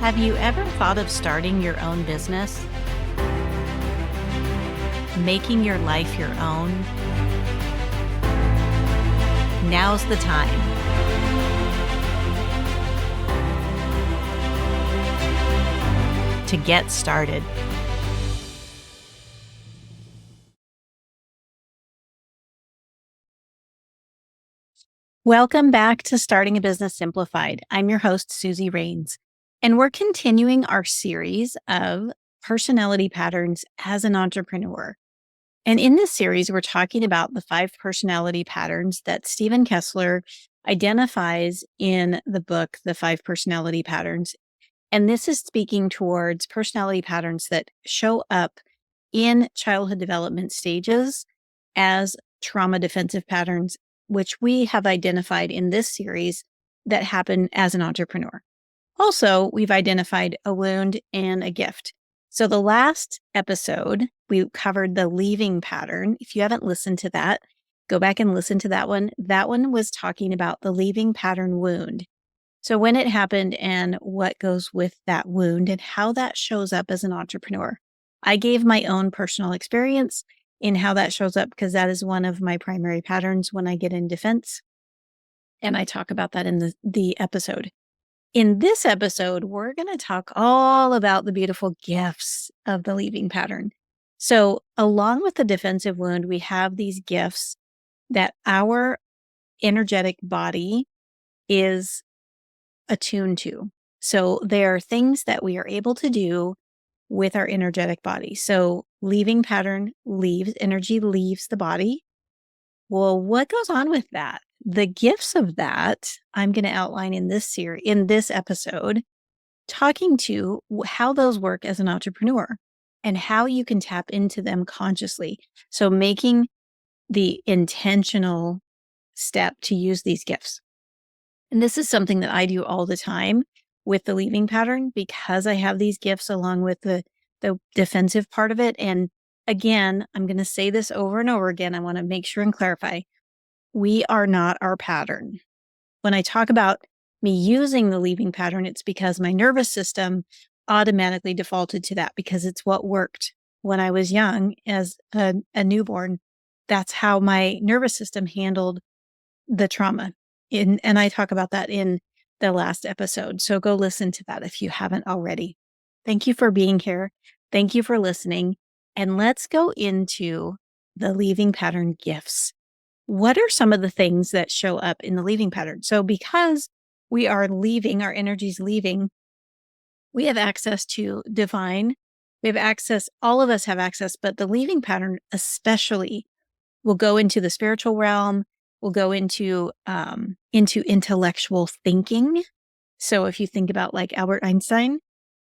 Have you ever thought of starting your own business? Making your life your own? Now's the time. To get started. Welcome back to Starting a Business Simplified. I'm your host, Suzy Wraines, and we're continuing our series of personality patterns as an entrepreneur. And in this series, we're talking about the 5 personality patterns that Stephen Kessler identifies in the book, The 5 Personality Patterns. And this is speaking towards personality patterns that show up in childhood development stages as trauma defensive patterns, which we have identified in this series that happen as an entrepreneur. Also, we've identified a wound and a gift. So the last episode, we covered the leaving pattern. If you haven't listened to that, go back and listen to that one. That one was talking about the leaving pattern wound. So when it happened and what goes with that wound and how that shows up as an entrepreneur. I gave my own personal experience in how that shows up because that is one of my primary patterns when I get in defense. And I talk about that in the episode. In this episode, we're going to talk all about the beautiful gifts of the leaving pattern. So along with the defensive wound, we have these gifts that our energetic body is attuned to. So there are things that we are able to do with our energetic body. So leaving pattern energy leaves the body. Well, what goes on with that? The gifts of that I'm going to outline in this series, in this episode, talking to how those work as an entrepreneur and how you can tap into them consciously. So making the intentional step to use these gifts. And this is something that I do all the time with the leaving pattern because I have these gifts along with the defensive part of it. And again, I'm going to say this over and over again. I want to make sure and clarify. We are not our pattern. When I talk about me using the leaving pattern, it's because my nervous system automatically defaulted to that because it's what worked when I was young as a newborn. That's how my nervous system handled the trauma. And I talk about that in the last episode. So go listen to that if you haven't already. Thank you for being here. Thank you for listening. And let's go into the leaving pattern gifts. What are some of the things that show up in the leaving pattern? So because we are leaving, our energy's leaving, we have access to divine. We have access, all of us have access, but the leaving pattern especially will go into the spiritual realm, will go into intellectual thinking. So if you think about like Albert Einstein,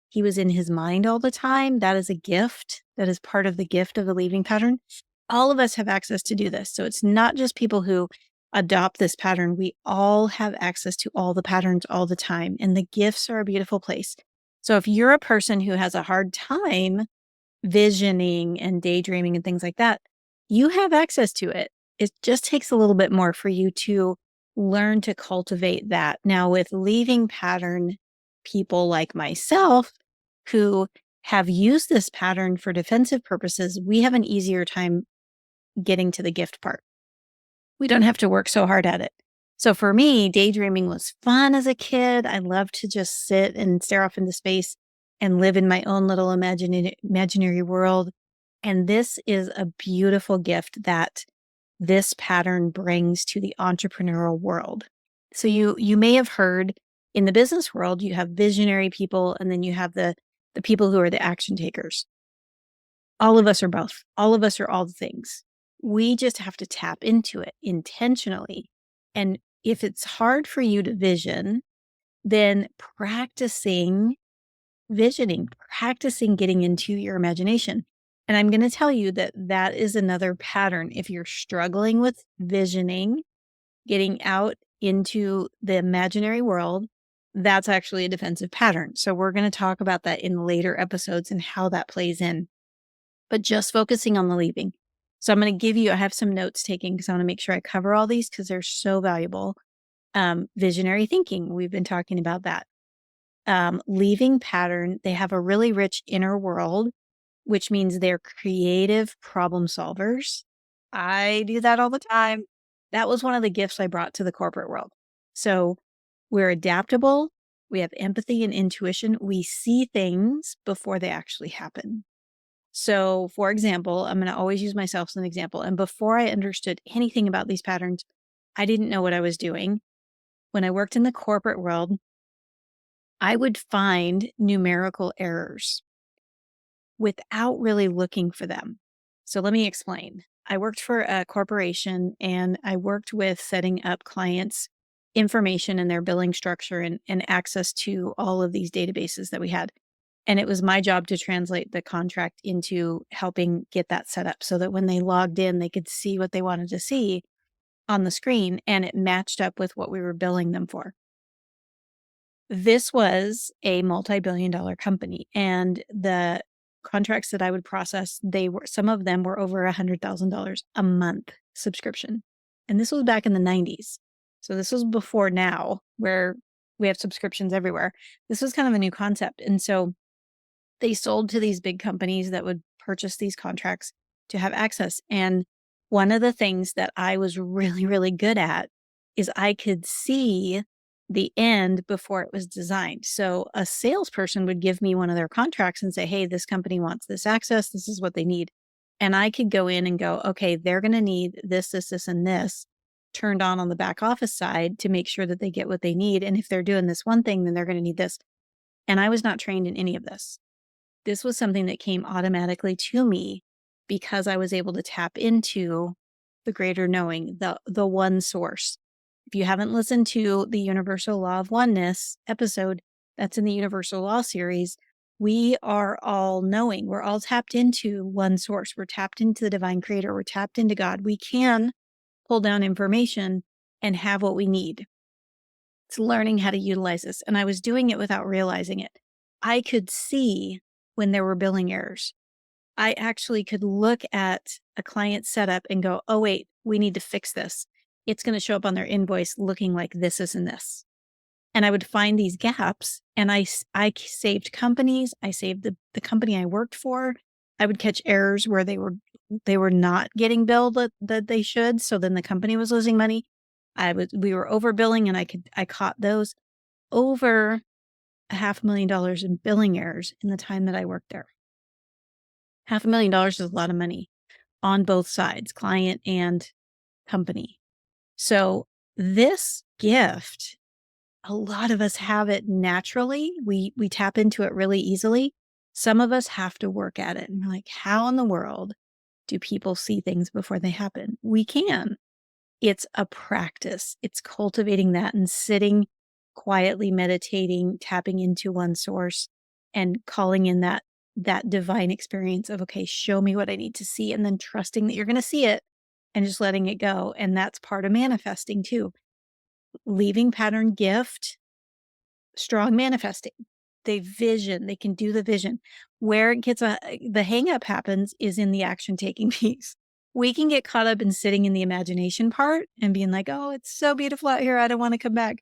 he was in his mind all the time. That is a gift. That is part of the gift of the leaving pattern. All of us have access to do this. So it's not just people who adopt this pattern. We all have access to all the patterns all the time. And the gifts are a beautiful place. So if you're a person who has a hard time visioning and daydreaming and things like that, you have access to it. It just takes a little bit more for you to learn to cultivate that. Now, with leaving pattern people like myself who have used this pattern for defensive purposes, we have an easier time getting to the gift part. We don't have to work so hard at it. So for me, daydreaming was fun as a kid. I loved to just sit and stare off into space and live in my own little imaginary world. And this is a beautiful gift that this pattern brings to the entrepreneurial world. So you may have heard in the business world, you have visionary people, and then you have the people who are the action takers. All of us are both. All of us are all the things. We just have to tap into it intentionally. And if it's hard for you to vision, then practicing visioning, practicing getting into your imagination. And I'm going to tell you that that is another pattern. If you're struggling with visioning, getting out into the imaginary world, that's actually a defensive pattern. So we're going to talk about that in later episodes and how that plays in. But just focusing on the leaving. So I'm going to give you, I have some notes taken because I want to make sure I cover all these because they're so valuable. Visionary thinking, we've been talking about that. leaving pattern, they have a really rich inner world, which means they're creative problem solvers. I do that all the time. That was one of the gifts I brought to the corporate world. So we're adaptable. We have empathy and intuition. We see things before they actually happen. So, for example, I'm going to always use myself as an example. And before I understood anything about these patterns, I didn't know what I was doing. When I worked in the corporate world, I would find numerical errors without really looking for them. So let me explain. I worked for a corporation and I worked with setting up clients' information and their billing structure and access to all of these databases that we had. And it was my job to translate the contract into helping get that set up so that when they logged in, they could see what they wanted to see on the screen and it matched up with what we were billing them for. This was a multi-billion-dollar company, and the contracts that I would process, they were some of them were over $100,000 a month subscription, and this was back in the '90s. So this was before now, where we have subscriptions everywhere. This was kind of a new concept, and so they sold to these big companies that would purchase these contracts to have access, and one of the things that I was really, really good at is I could see the end before it was designed. So a salesperson would give me one of their contracts and say, "Hey, this company wants this access. This is what they need." And I could go in and go, "Okay, they're gonna need this, this, this, and this turned on the back office side to make sure that they get what they need, and if they're doing this one thing, then they're gonna need this." And I was not trained in any of this. This was something that came automatically to me because I was able to tap into the greater knowing, the one source. If you haven't listened to the Universal Law of Oneness episode that's in the Universal Law series, we are all knowing. We're all tapped into one source. We're tapped into the divine creator. We're tapped into God. We can pull down information and have what we need. It's learning how to utilize this. And I was doing it without realizing it. I could see when there were billing errors. I actually could look at a client setup and go, "Oh, wait, we need to fix this. It's going to show up on their invoice looking like this and this." And I would find these gaps and I saved companies. I saved the company I worked for. I would catch errors where they were not getting billed that they should. So then the company was losing money. We were overbilling and I caught those. Over $500,000 in billing errors in the time that I worked there. $500,000 is a lot of money on both sides, client and company. So this gift, a lot of us have it naturally. We tap into it really easily. Some of us have to work at it. And we're like, how in the world do people see things before they happen? We can. It's a practice. It's cultivating that and sitting quietly, meditating, tapping into one source and calling in that divine experience of, okay, show me what I need to see, and then trusting that you're going to see it and just letting it go. And that's part of manifesting too. Leaving pattern gift, strong manifesting. They can do the vision. Where it gets the hang up happens is in the action taking piece. We can get caught up in sitting in the imagination part and being like, "Oh, it's so beautiful out here. I don't want to come back."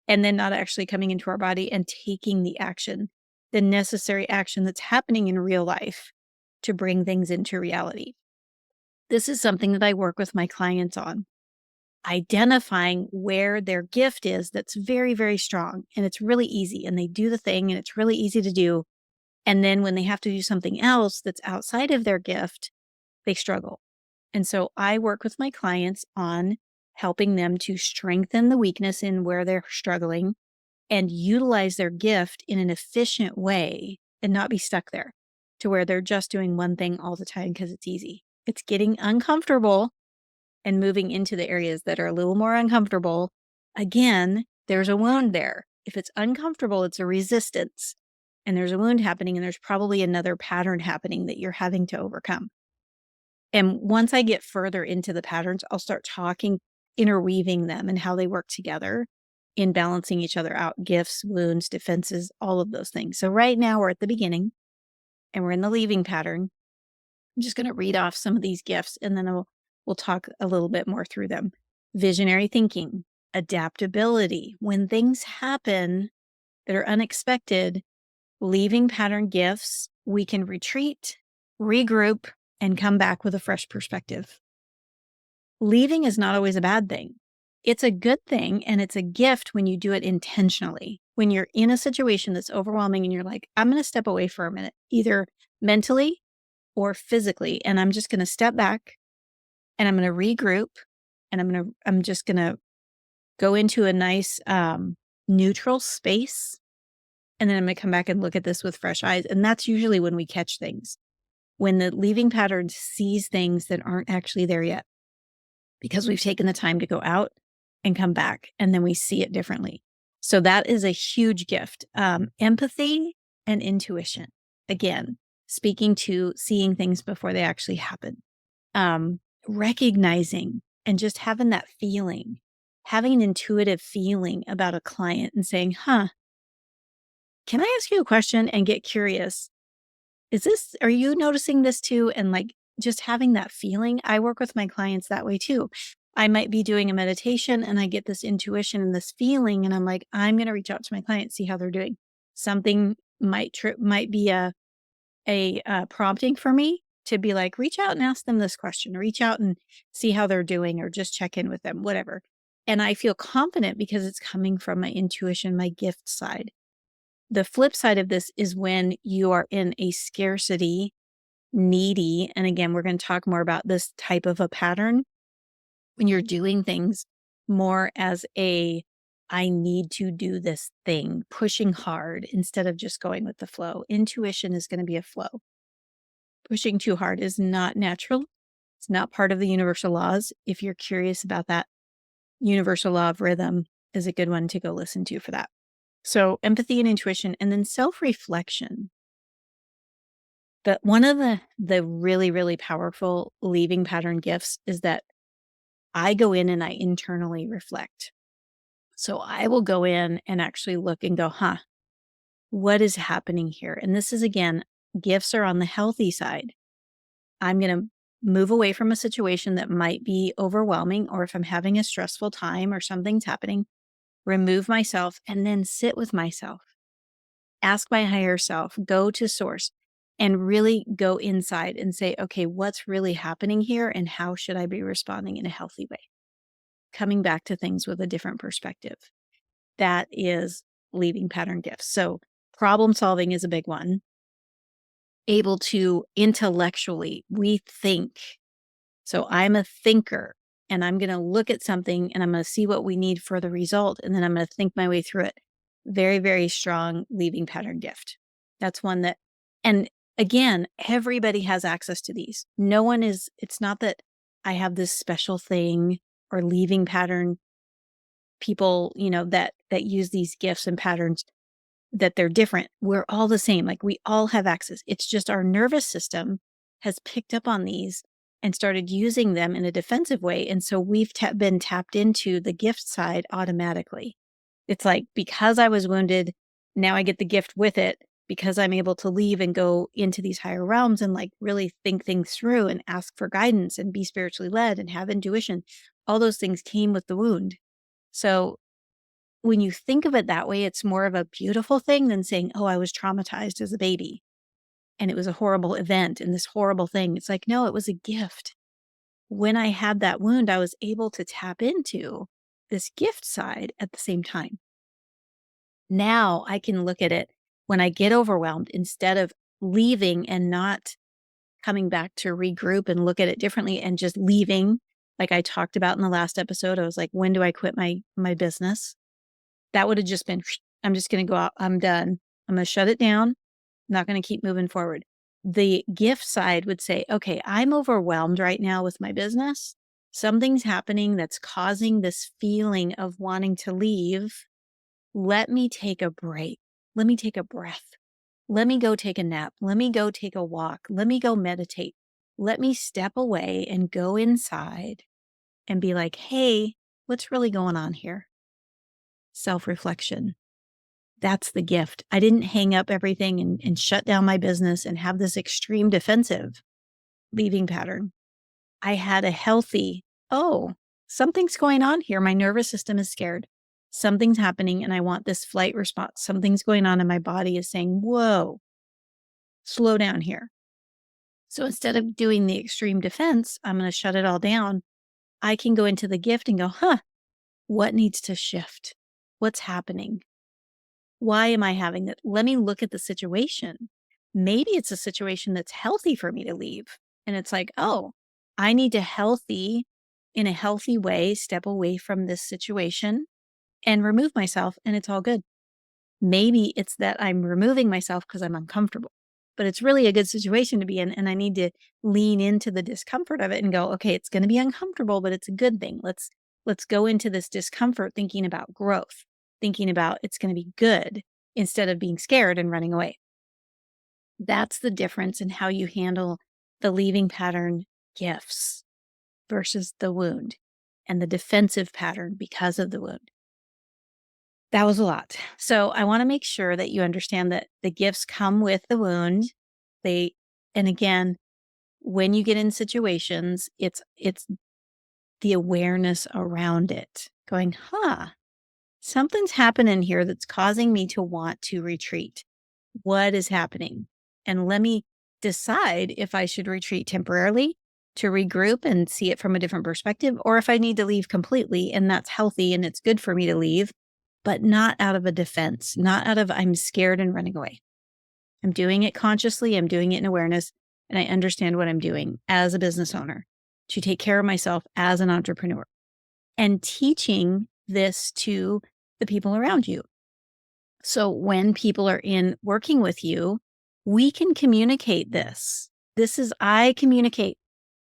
And then not actually coming into our body and taking the action, the necessary action that's happening in real life to bring things into reality. This is something that I work with my clients on, identifying where their gift is that's very, very strong. And it's really easy. And they do the thing and it's really easy to do. And then when they have to do something else that's outside of their gift, they struggle. And so I work with my clients on helping them to strengthen the weakness in where they're struggling and utilize their gift in an efficient way and not be stuck there to where they're just doing one thing all the time because it's easy. It's getting uncomfortable and moving into the areas that are a little more uncomfortable. Again, there's a wound there. If it's uncomfortable, it's a resistance. And there's a wound happening, and there's probably another pattern happening that you're having to overcome. And once I get further into the patterns, I'll start talking, interweaving them and how they work together in balancing each other out, gifts, wounds, defenses, all of those things. So right now we're at the beginning and we're in the leaving pattern. I'm just going to read off some of these gifts and then we'll talk a little bit more through them. Visionary thinking, adaptability. When things happen, that are unexpected, leaving pattern gifts, we can retreat, regroup, and come back with a fresh perspective. Leaving is not always a bad thing. It's a good thing and it's a gift when you do it intentionally. When you're in a situation that's overwhelming and you're like, I'm going to step away for a minute, either mentally or physically, and I'm just going to step back and I'm going to regroup and I'm just going to go into a nice neutral space, and then I'm going to come back and look at this with fresh eyes. And that's usually when we catch things, when the leaving pattern sees things that aren't actually there yet, because we've taken the time to go out and come back, and then we see it differently. So that is a huge gift. Empathy and intuition. Again, speaking to seeing things before they actually happen. Recognizing and just having that feeling, having an intuitive feeling about a client and saying, can I ask you a question and get curious? Are you noticing this too? And like just having that feeling. I work with my clients that way too. I might be doing a meditation and I get this intuition and this feeling, and I'm like, I'm going to reach out to my client, see how they're doing. Something might be a prompting for me to be like, reach out and ask them this question, or reach out and see how they're doing, or just check in with them, whatever. And I feel confident because it's coming from my intuition, my gift side. The flip side of this is when you are in a scarcity, needy, and again, we're going to talk more about this type of a pattern, when you're doing things more as I need to do this thing, pushing hard instead of just going with the flow. Intuition is going to be a flow. Pushing too hard is not natural. It's not part of the universal laws. If you're curious about that, universal law of rhythm is a good one to go listen to for that. So empathy and intuition, and then self-reflection. But one of the really, really powerful leaving pattern gifts is that I go in and I internally reflect. So I will go in and actually look and go, what is happening here? And this is, again, gifts are on the healthy side. I'm going to move away from a situation that might be overwhelming, or if I'm having a stressful time or something's happening, remove myself and then sit with myself. Ask my higher self, go to source, and really go inside and say, okay, what's really happening here and how should I be responding in a healthy way? Coming back to things with a different perspective. That is leaving pattern gifts. So problem solving is a big one. Able to intellectually rethink. So I'm a thinker, and I'm going to look at something and I'm going to see what we need for the result, and then I'm going to think my way through it. Very, very strong leaving pattern gift. That's one that, and again, everybody has access to these. It's not that I have this special thing or leaving pattern people, that use these gifts and patterns, that they're different. We're all the same. Like, we all have access. It's just our nervous system has picked up on these and started using them in a defensive way. And so we've been tapped into the gift side automatically. It's like, because I was wounded, now I get the gift with it, because I'm able to leave and go into these higher realms and like really think things through and ask for guidance and be spiritually led and have intuition. All those things came with the wound. So when you think of it that way, it's more of a beautiful thing than saying, oh, I was traumatized as a baby and it was a horrible event and this horrible thing. It's like, no, it was a gift. When I had that wound, I was able to tap into this gift side at the same time. Now I can look at it when I get overwhelmed, instead of leaving and not coming back to regroup and look at it differently and just leaving. Like I talked about in the last episode, I was like, when do I quit my business? That would have just been, I'm just going to go out. I'm done. I'm going to shut it down. I'm not going to keep moving forward. The gift side would say, okay, I'm overwhelmed right now with my business. Something's happening that's causing this feeling of wanting to leave. Let me take a break. Let me take a breath. Let me go take a nap. Let me go take a walk. Let me go meditate. Let me step away and go inside and be like, hey, what's really going on here? Self-reflection. That's the gift. I didn't hang up everything and shut down my business and have this extreme defensive leaving pattern. I had a healthy, something's going on here. My nervous system is scared. Something's happening and I want this flight response. Something's going on and my body is saying, whoa, slow down here. So instead of doing the extreme defense, I'm going to shut it all down. I can go into the gift and go, what needs to shift? What's happening? Why am I having that? Let me look at the situation. Maybe it's a situation that's healthy for me to leave. And it's like, oh, I need to in a healthy way, step away from this situation and remove myself, and it's all good. Maybe it's that I'm removing myself because I'm uncomfortable, but it's really a good situation to be in. And I need to lean into the discomfort of it and go, okay, it's going to be uncomfortable, but it's a good thing. Let's go into this discomfort thinking about growth, thinking about it's going to be good instead of being scared and running away. That's the difference in how you handle the leaving pattern gifts versus the wound and the defensive pattern because of the wound. That was a lot. So I want to make sure that you understand that the gifts come with the wound. And again, when you get in situations, it's the awareness around it. Going, something's happening here that's causing me to want to retreat. What is happening? And let me decide if I should retreat temporarily to regroup and see it from a different perspective, or if I need to leave completely and that's healthy and it's good for me to leave, but not out of a defense, not out of I'm scared and running away. I'm doing it consciously. I'm doing it in awareness. And I understand what I'm doing as a business owner to take care of myself as an entrepreneur and teaching this to the people around you. So when people are in working with you, we can communicate this. I communicate.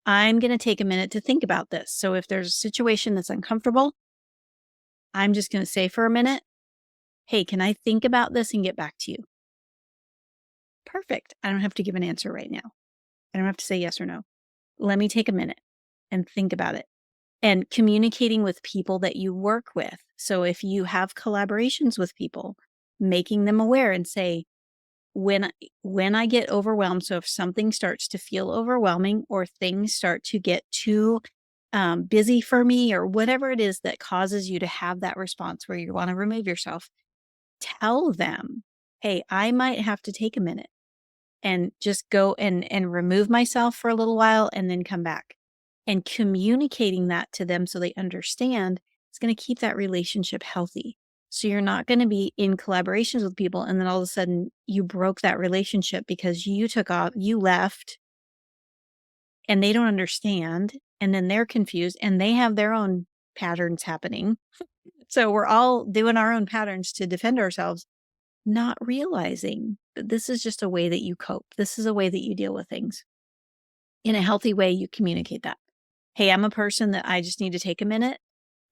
I'm going to take a minute to think about this. So if there's a situation that's uncomfortable, I'm just going to say for a minute, hey, can I think about this and get back to you? Perfect. I don't have to give an answer right now. I don't have to say yes or no. Let me take a minute and think about it. And communicating with people that you work with. So if you have collaborations with people, making them aware and say, when I get overwhelmed, so if something starts to feel overwhelming or things start to get too busy for me or whatever it is that causes you to have that response where you want to remove yourself, tell them, hey, I might have to take a minute and just go and remove myself for a little while and then come back. And communicating that to them so they understand is going to keep that relationship healthy. So you're not going to be in collaborations with people and then all of a sudden you broke that relationship because you took off, you left, and they don't understand. And then they're confused and they have their own patterns happening. So we're all doing our own patterns to defend ourselves, not realizing that this is just a way that you cope. This is a way that you deal with things. In a healthy way, you communicate that. Hey, I'm a person that I just need to take a minute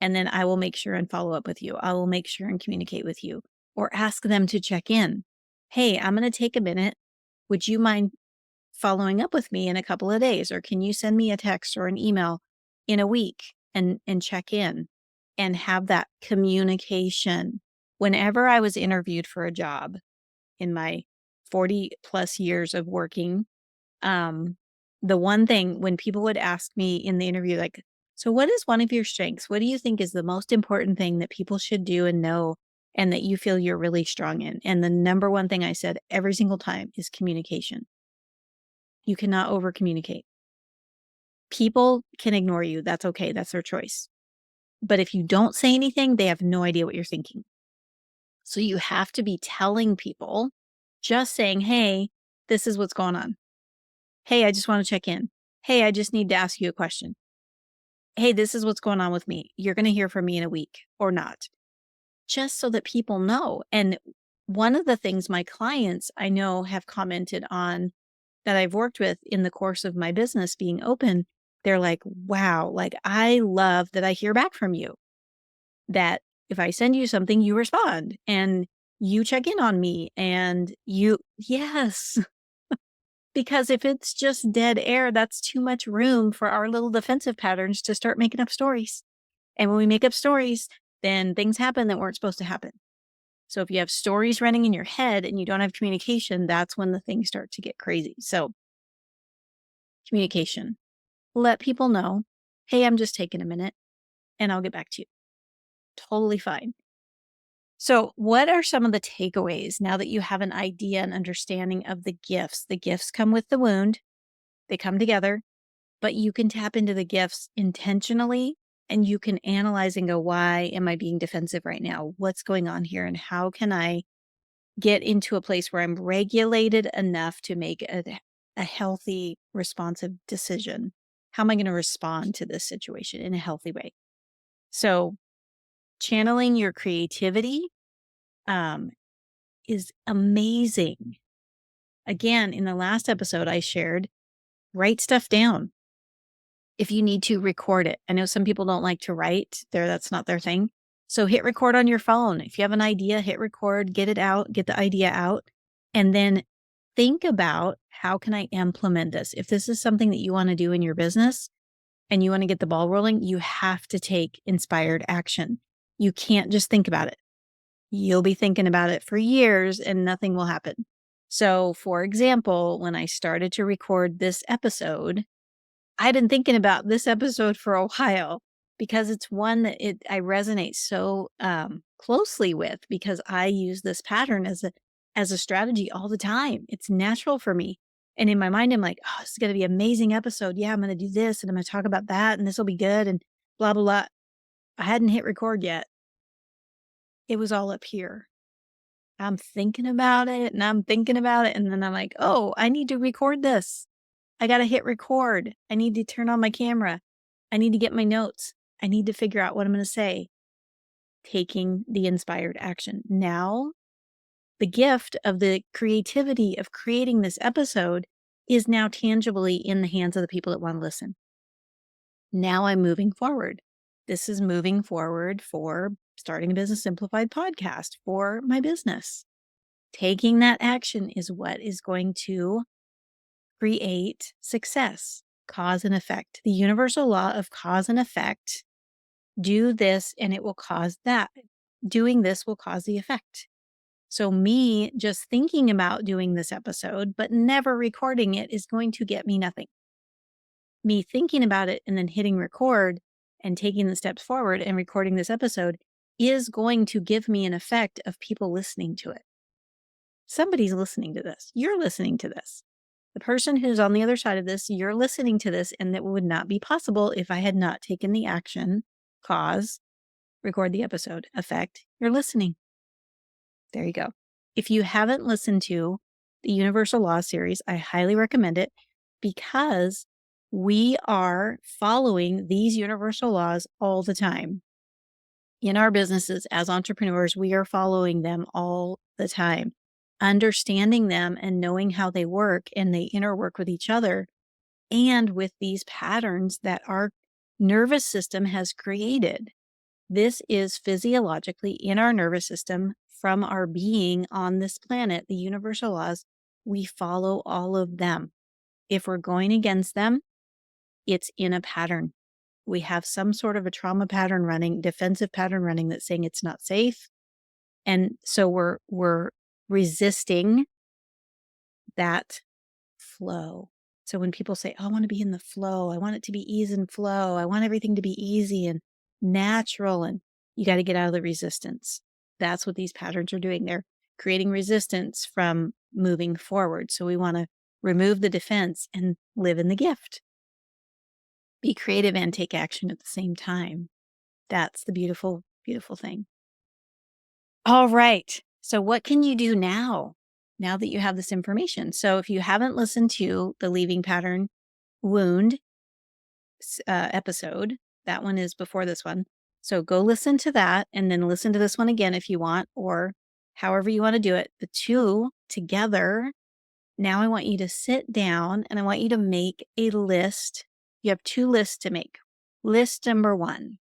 and then I will make sure and follow up with you. I will make sure and communicate with you or ask them to check in. Hey, I'm going to take a minute. Would you mind following up with me in a couple of days? Or can you send me a text or an email in a week and check in and have that communication? Whenever I was interviewed for a job in my 40 plus years of working, the one thing when people would ask me in the interview, like, so what is one of your strengths? What do you think is the most important thing that people should do and know and that you feel you're really strong in? And the number one thing I said every single time is communication. You cannot over communicate. People can ignore you. That's okay. That's their choice. But if you don't say anything, they have no idea what you're thinking. So you have to be telling people, just saying, hey, this is what's going on. Hey, I just want to check in. Hey, I just need to ask you a question. Hey, this is what's going on with me. You're going to hear from me in a week or not, just so that people know. And one of the things my clients I know have commented on that I've worked with in the course of my business being open, they're like, wow, like I love that I hear back from you, that if I send you something, you respond and you check in on me and yes. Because if it's just dead air, that's too much room for our little defensive patterns to start making up stories. And when we make up stories, then things happen that weren't supposed to happen. So if you have stories running in your head and you don't have communication, that's when the things start to get crazy. So communication, let people know, hey, I'm just taking a minute and I'll get back to you. Totally fine. So, what are some of the takeaways now that you have an idea and understanding of the gifts? The gifts come with the wound, they come together, but you can tap into the gifts intentionally and you can analyze and go, why am I being defensive right now? What's going on here? And how can I get into a place where I'm regulated enough to make a healthy, responsive decision? How am I going to respond to this situation in a healthy way? So, channeling your creativity um, is amazing. Again, in the last episode, I shared write stuff down. If you need to record it. I know some people don't like to write that's not their thing. So hit record on your phone. If you have an idea, hit record, get it out, get the idea out, and then think about how can I implement this? If this is something that you want to do in your business and you want to get the ball rolling, you have to take inspired action. You can't just think about it. You'll be thinking about it for years and nothing will happen. So, for example, when I started to record this episode, I'd been thinking about this episode for a while because it's one that I resonate so closely with because I use this pattern as a strategy all the time. It's natural for me. And in my mind, I'm like, oh, this is going to be an amazing episode. Yeah, I'm going to do this and I'm going to talk about that and this will be good and blah, blah, blah. I hadn't hit record yet. It was all up here. I'm thinking about it and I'm thinking about it. And then I'm like, oh, I need to record this. I got to hit record. I need to turn on my camera. I need to get my notes. I need to figure out what I'm going to say. Taking the inspired action. Now, the gift of the creativity of creating this episode is now tangibly in the hands of the people that want to listen. Now I'm moving forward. This is moving forward for starting a Business Simplified podcast for my business. Taking that action is what is going to create success, cause and effect. The universal law of cause and effect. Do this and it will cause that. Doing this will cause the effect. So, me just thinking about doing this episode, but never recording it is going to get me nothing. Me thinking about it and then hitting record and taking the steps forward and recording this episode is going to give me an effect of people listening to it. Somebody's listening to this. You're listening to this. The person who's on the other side of this, you're listening to this, and that would not be possible if I had not taken the action, cause, record the episode, effect, you're listening. There you go. If you haven't listened to the Universal Law series, I highly recommend it because we are following these universal laws all the time. In our businesses as entrepreneurs, we are following them all the time, understanding them and knowing how they work and they interwork with each other and with these patterns that our nervous system has created. This is physiologically in our nervous system from our being on this planet, the universal laws. We follow all of them. If we're going against them, it's in a pattern. We have some sort of a trauma pattern running, defensive pattern running that's saying it's not safe. And so we're resisting that flow. So when people say, oh, I want to be in the flow, I want it to be ease and flow, I want everything to be easy and natural, and you got to get out of the resistance. That's what these patterns are doing. They're creating resistance from moving forward. So we want to remove the defense and live in the gift. Be creative and take action at the same time. That's the beautiful, beautiful thing. All right. So what can you do now that you have this information? So if you haven't listened to the leaving pattern wound episode, that one is before this one. So go listen to that and then listen to this one again if you want, or however you want to do it. The two together. Now I want you to sit down and I want you to make a list. You have two lists to make. List number one.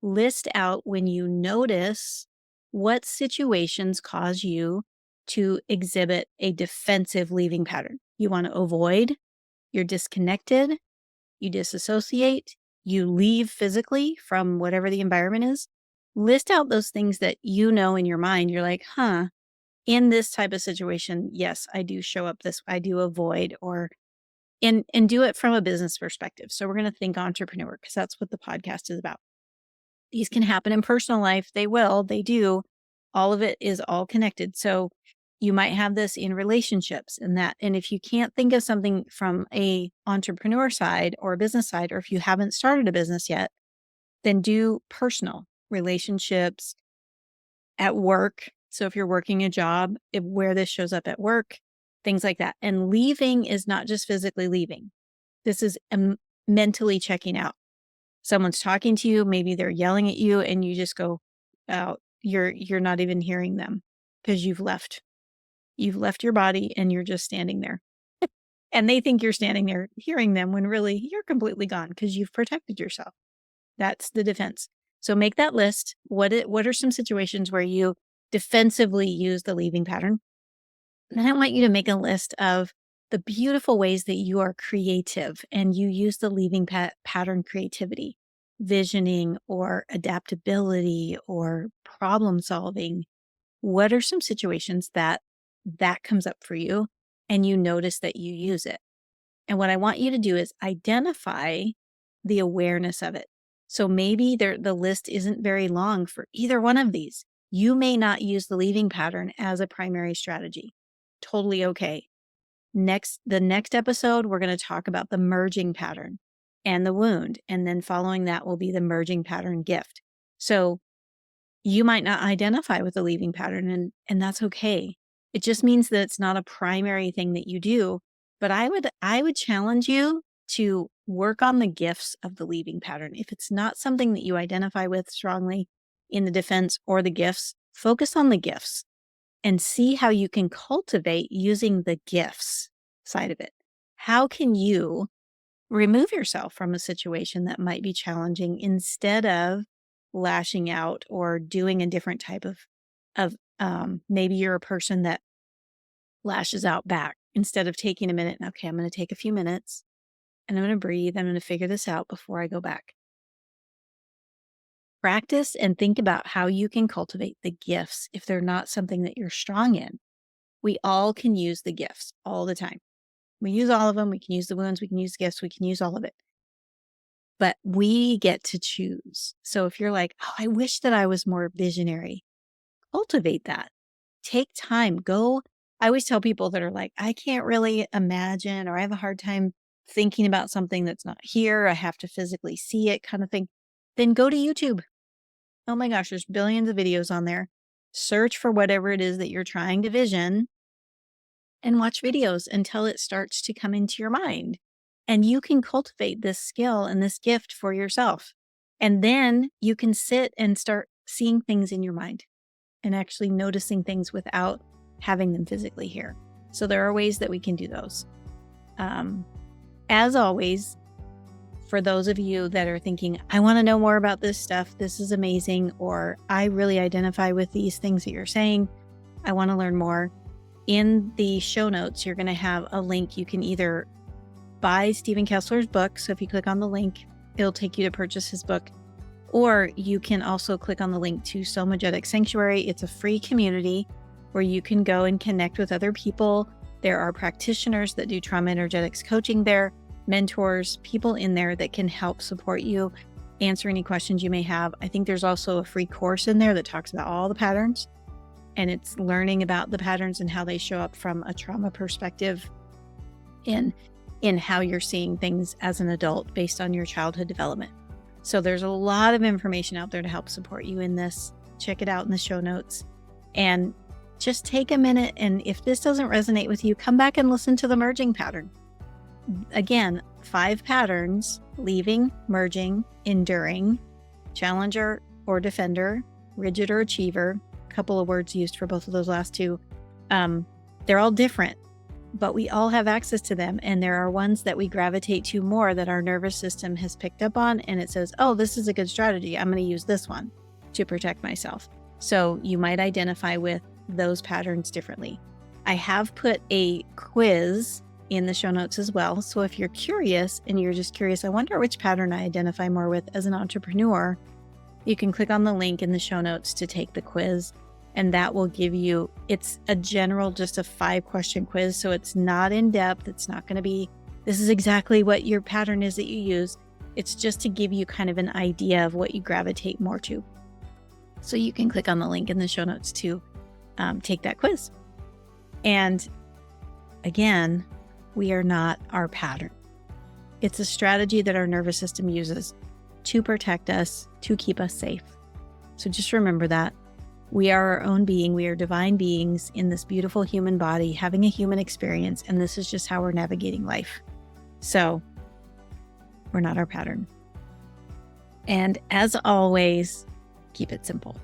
List out when you notice what situations cause you to exhibit a defensive leaving pattern. You want to avoid, you're disconnected, you disassociate, you leave physically from whatever the environment is. List out those things that you know in your mind. You're like, in this type of situation, yes, I do show up this, I do avoid, or and do it from a business perspective. So we're going to think entrepreneur because that's what the podcast is about. These can happen in personal life. They will, they do. All of it is all connected. So you might have this in relationships and if you can't think of something from a entrepreneur side or a business side, or if you haven't started a business yet, then do personal relationships at work. So if you're working a job, where this shows up at work, things like that. And leaving is not just physically leaving. This is mentally checking out. Someone's talking to you, maybe they're yelling at you and you just go out. You're not even hearing them because you've left. You've left your body and you're just standing there. And they think you're standing there hearing them when really you're completely gone because you've protected yourself. That's the defense. So make that list. What are some situations where you defensively use the leaving pattern? Then I want you to make a list of the beautiful ways that you are creative and you use the leaving pattern creativity, visioning or adaptability or problem solving. What are some situations that comes up for you and you notice that you use it? And what I want you to do is identify the awareness of it. So maybe the list isn't very long for either one of these. You may not use the leaving pattern as a primary strategy. Totally okay. The next episode, we're going to talk about the merging pattern and the wound. And then following that will be the merging pattern gift. So you might not identify with the leaving pattern and that's okay. It just means that it's not a primary thing that you do. But I would challenge you to work on the gifts of the leaving pattern. If it's not something that you identify with strongly in the defense or the gifts, focus on the gifts and see how you can cultivate using the gifts side of it. How can you remove yourself from a situation that might be challenging instead of lashing out or doing a different type of maybe you're a person that lashes out back instead of taking a minute. Okay, I'm going to take a few minutes and I'm going to breathe. I'm going to figure this out before I go back. Practice and think about how you can cultivate the gifts if they're not something that you're strong in. We all can use the gifts all the time. We use all of them. We can use the wounds. We can use the gifts. We can use all of it. But we get to choose. So if you're like, oh, I wish that I was more visionary, cultivate that. Take time. Go. I always tell people that are like, I can't really imagine, or I have a hard time thinking about something that's not here. I have to physically see it kind of thing. Then go to YouTube. Oh my gosh, there's billions of videos on there. Search for whatever it is that you're trying to vision and watch videos until it starts to come into your mind. And you can cultivate this skill and this gift for yourself. And then you can sit and start seeing things in your mind and actually noticing things without having them physically here. So there are ways that we can do those. As always, for those of you that are thinking, I want to know more about this stuff, this is amazing, or I really identify with these things that you're saying, I want to learn more. In the show notes, you're going to have a link. You can either buy Stephen Kessler's book. So if you click on the link, it'll take you to purchase his book. Or you can also click on the link to Somagetic Sanctuary. It's a free community where you can go and connect with other people. There are practitioners that do trauma energetics coaching there, mentors, people in there that can help support you, answer any questions you may have. I think there's also a free course in there that talks about all the patterns, and it's learning about the patterns and how they show up from a trauma perspective in how you're seeing things as an adult based on your childhood development. So there's a lot of information out there to help support you in this. Check it out in the show notes and just take a minute. And if this doesn't resonate with you, come back and listen to the merging pattern. Again, 5 patterns: leaving, merging, enduring, challenger or defender, rigid or achiever. A couple of words used for both of those last two. They're all different, but we all have access to them. And there are ones that we gravitate to more that our nervous system has picked up on. And it says, oh, this is a good strategy. I'm going to use this one to protect myself. So you might identify with those patterns differently. I have put a quiz in the show notes as well. So if you're curious and you're just curious, I wonder which pattern I identify more with as an entrepreneur, you can click on the link in the show notes to take the quiz. And that will give you, it's a general, just a 5-question quiz. So it's not in depth. It's not going to be, this is exactly what your pattern is that you use. It's just to give you kind of an idea of what you gravitate more to. So you can click on the link in the show notes to take that quiz. And again, we are not our pattern. It's a strategy that our nervous system uses to protect us, to keep us safe. So just remember that. We are our own being. We are divine beings in this beautiful human body, having a human experience, and this is just how we're navigating life. So we're not our pattern. And as always, keep it simple.